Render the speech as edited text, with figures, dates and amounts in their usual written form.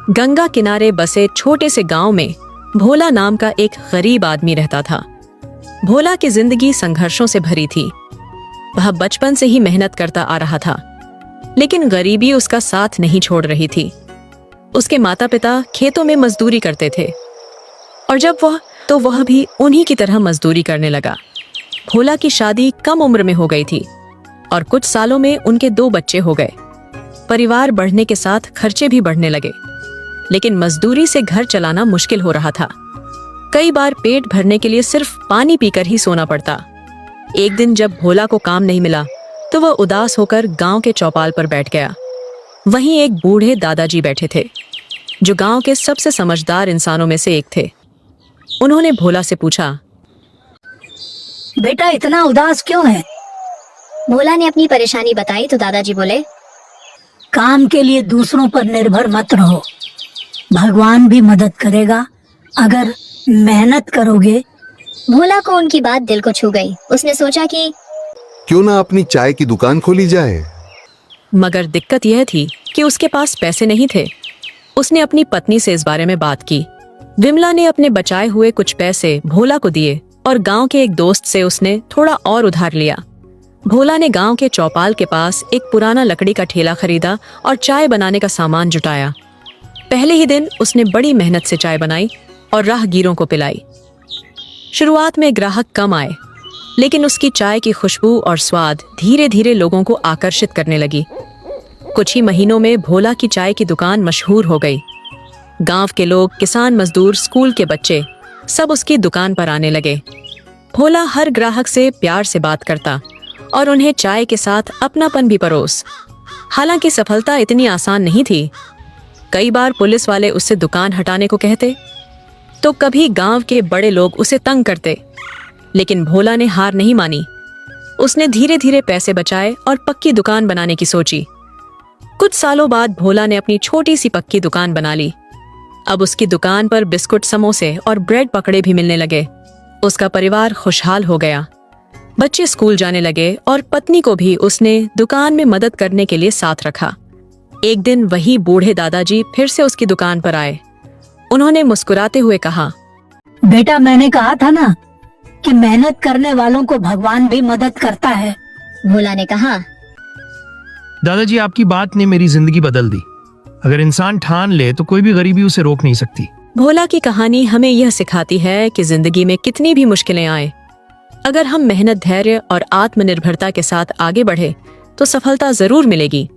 गंगा किनारे बसे छोटे से गांव में भोला नाम का एक गरीब आदमी रहता था। भोला की जिंदगी संघर्षों से भरी थी। वह बचपन से ही मेहनत करता आ रहा था, लेकिन गरीबी उसका साथ नहीं छोड़ रही थी। उसके माता पिता खेतों में मजदूरी करते थे और जब वह भी उन्हीं की तरह मजदूरी करने लगा। भोला की शादी कम उम्र में हो गई थी और कुछ सालों में उनके 2 बच्चे हो गए। परिवार बढ़ने के साथ खर्चे भी बढ़ने लगे, लेकिन मजदूरी से घर चलाना मुश्किल हो रहा था। कई बार पेट भरने के लिए सिर्फ पानी पीकर ही सोना पड़ता। एक दिन जब भोला को काम नहीं मिला तो वह उदास होकर गांव के चौपाल पर बैठ गया। वहीं एक बूढ़े दादाजी बैठे थे, जो गांव के सबसे समझदार इंसानों में से एक थे। उन्होंने भोला से पूछा, बेटा इतना उदास क्यों है? भोला ने अपनी परेशानी बताई तो दादाजी बोले, काम के लिए दूसरों पर निर्भर मत रहो, भगवान भी मदद करेगा अगर मेहनत करोगे। भोला को उनकी बात दिल को छू गई। उसने सोचा कि क्यों ना अपनी चाय की दुकान खोली जाए। मगर दिक्कत यह थी कि उसके पास पैसे नहीं थे। उसने अपनी पत्नी से इस बारे में बात की। विमला ने अपने बचाए हुए कुछ पैसे भोला को दिए और गांव के एक दोस्त से उसने थोड़ा और उधार लिया। भोला ने गांव के चौपाल के पास एक पुराना लकड़ी का ठेला खरीदा और चाय बनाने का सामान जुटाया। पहले ही दिन उसने बड़ी मेहनत से चाय बनाई और राहगीरों को पिलाई। शुरुआत में ग्राहक कम आए, लेकिन उसकी चाय की खुशबू और स्वाद धीरे धीरे लोगों को आकर्षित करने लगी। कुछ ही महीनों में भोला की चाय की दुकान मशहूर हो गई। गांव के लोग, किसान मजदूर, स्कूल के बच्चे सब उसकी दुकान पर आने लगे। भोला हर ग्राहक से प्यार से बात करता और उन्हें चाय के साथ अपनापन भी परोस। हालांकि सफलता इतनी आसान नहीं थी। कई बार पुलिस वाले उससे दुकान हटाने को कहते, तो कभी गांव के बड़े लोग उसे तंग करते, लेकिन भोला ने हार नहीं मानी। उसने धीरे धीरे पैसे बचाए और पक्की दुकान बनाने की सोची। कुछ सालों बाद भोला ने अपनी छोटी सी पक्की दुकान बना ली। अब उसकी दुकान पर बिस्कुट, समोसे और ब्रेड पकड़े भी मिलने लगे। उसका परिवार खुशहाल हो गया। बच्चे स्कूल जाने लगे और पत्नी को भी उसने दुकान में मदद करने के लिए साथ रखा। एक दिन वही बूढ़े दादाजी फिर से उसकी दुकान पर आए। उन्होंने मुस्कुराते हुए कहा, बेटा मैंने कहा था ना कि मेहनत करने वालों को भगवान भी मदद करता है। भोला ने कहा, दादाजी आपकी बात ने मेरी जिंदगी बदल दी। अगर इंसान ठान ले तो कोई भी गरीबी उसे रोक नहीं सकती। भोला की कहानी हमें यह सिखाती है कि जिंदगी में कितनी भी मुश्किलें आए, अगर हम मेहनत, धैर्य और आत्मनिर्भरता के साथ आगे बढ़े तो सफलता जरूर मिलेगी।